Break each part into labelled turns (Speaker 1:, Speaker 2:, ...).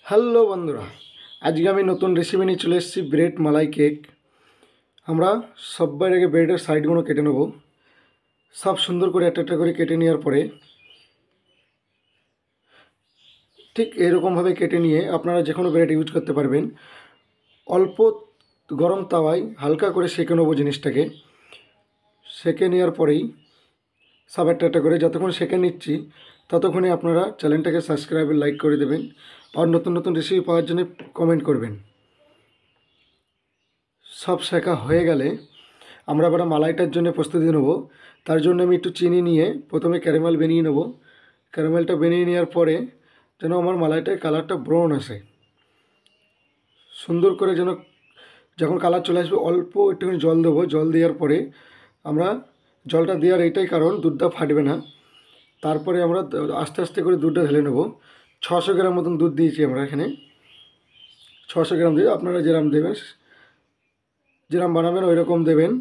Speaker 1: Hello বন্ধুরা, আজকে আমি নতুন রেসিপি নিয়ে চলে এসেছি ব্রেড মালাই কেক। আমরা সবার আগে ব্রেডের সাইডগুলো কেটে নেব। সব সুন্দর করে একটা একটা করে কেটে নেওয়ার পরে ঠিক এরকমভাবে কেটে নিয়ে আপনারা যে কোনো ব্রেড ইউজ করতে পারবেন। অল্প গরম তাওয়ায় হালকা করে সেঁকে নেবো জিনিসটাকে। সেঁকে নেওয়ার পরেই সব একটা একটা করে যতক্ষণ সেঁকে নিচ্ছি ততক্ষণে আপনারা চ্যানেলটাকে সাবস্ক্রাইব লাইক করে দেবেন আর নতুন নতুন রেসিপি পাওয়ার জন্য কমেন্ট করবেন। সব শেখা হয়ে গেলে আমরা এবার মালাইটার জন্য প্রস্তুতি নেব। তার জন্য আমি একটু চিনি নিয়ে প্রথমে ক্যারামেল বানিয়ে নেব। ক্যারামেলটা বানিয়ে নেওয়ার পরে যেন আমার মালাইটার কালারটা ব্রাউন আসে, সুন্দর করে যেন যখন কালার চলে আসবে অল্প একটুখানি জল দেবো। জল দেওয়ার পরে আমরা জলটা দেওয়ার এইটাই কারণ দুধটা ফাটবে না। তারপরে আমরা আস্তে আস্তে করে দুধটা ঢেলে নেব। 600 গ্রাম মতন দুধ দিয়েছি আমরা এখানে। 600 গ্রাম দিয়ে আপনারা যেরকম দেবেন, যেরকম বানাবেন ওই রকম দেবেন।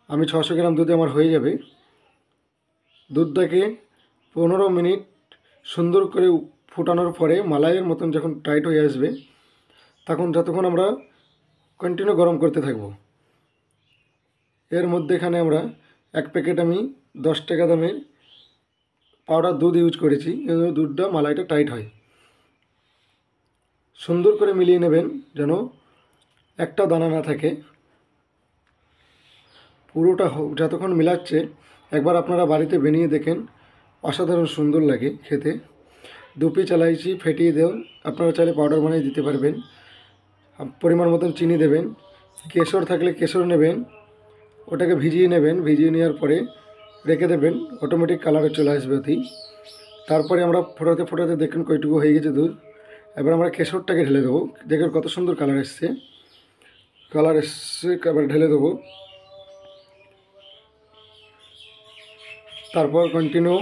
Speaker 1: আমি 600 গ্রাম দুধে আমার হয়ে যাবে। দুধটাকে 15 মিনিট সুন্দর করে ফুটানোর পরে মালাইয়ের মতন যখন টাইট হয়ে আসবে তখন যতক্ষণ আমরা কন্টিনিউ গরম করতে থাকব। এর মধ্যেখানে আমরা এক প্যাকেট আমি 10 টাকা দামের পাউডার দুধ ইউজ করেছি। দুধটা মালাইটা টাইট হয়। সুন্দর করে মিলিয়ে নেবেন যেন একটা দানা না থাকে। পুরোটা যতক্ষণ মিলাচ্ছে একবার আপনারা বাড়িতে বানিয়ে দেখেন, অসাধারণ সুন্দর লাগে খেতে। 2 পিস এলাইচি ফেটিয়ে দেন, আপনারা চাইলে পাউডার বানিয়ে দিতে পারবেন। পরিমাণ মতন চিনি দেবেন। কেশর থাকলে কেশর নেবেন, ওটাকে ভিজিয়ে নেবেন। ভিজিয়ে নেওয়ার পরে রেখে দেবেন, অটোমেটিক কালারে চলে আসবে অতি। তারপরে আমরা ফোটাতে ফোটাতে দেখুন কইটুকু হয়ে গেছে দুধ। এবার আমরা কেশরটাকে ঢেলে দেবো। দেখুন কত সুন্দর কালার এসছে। এবার ঢেলে দেবো। তারপর কন্টিনিউ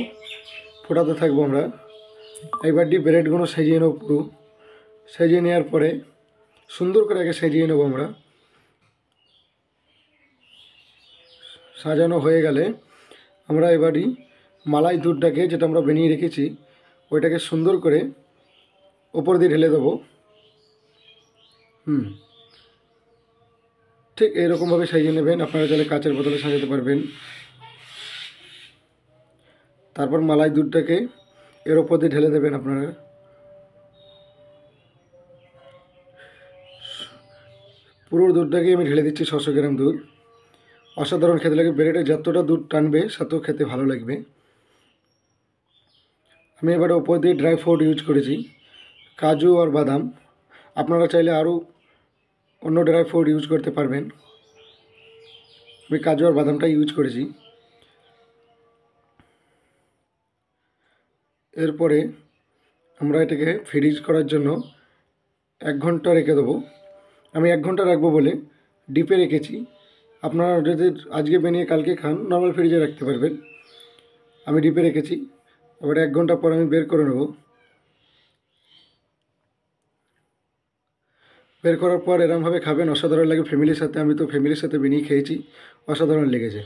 Speaker 1: ফোটাতে থাকবো আমরা। এবার ব্রেডগুলো সাজিয়ে নেবো। পুরো সাজিয়ে নেওয়ার পরে সুন্দর করে আগে সাজিয়ে নেবো আমরা। সাজানো হয়ে গেলে আমরা এবারই মালাই দুধটাকে যেটা আমরা বানিয়ে রেখেছি ওইটাকে সুন্দর করে ওপর দিয়ে ঢেলে দেবো। ঠিক এইরকমভাবে সাজিয়ে নেবেন। আপনারা চাইলে কাচের বোতলে সাজাতে পারবেন। তারপর মালাই দুধটাকে এর ওপর দিয়ে ঢেলে দেবেন আপনারা। পুরো দুধটাকে আমি ঢেলে দিচ্ছি, 600 গ্রাম দুধ। অসাধারণ খেতে লাগে। ব্রেডে যতটা দুধ টানবে তত খেতে ভালো লাগবে। আমি এবারে ওপর দিয়ে ড্রাই ফ্রুট ইউজ করেছি, কাজু আর বাদাম। আপনারা চাইলে আরও অন্য ড্রাই ফ্রুট ইউজ করতে পারবেন। আমি কাজু আর বাদামটা ইউজ করেছি। এরপরে আমরা এটাকে ফ্রিজ করার জন্য 1 ঘন্টা রেখে দেবো। আমি 1 ঘন্টা রাখবো বলে ডিপে রেখেছি। আপনারা যদি আজকে বানিয়ে কালকে খান নর্মাল ফ্রিজে রাখতে পারবেন। আমি ডিপে রেখেছি। এবার 1 ঘন্টা পর আমি বের করে নেব। বের করার পর এরমভাবে খাবেন, অসাধারণ লাগে ফ্যামিলির সাথে। আমি তো ফ্যামিলির সাথে বানিয়ে খেয়েছি, অসাধারণ লেগেছে।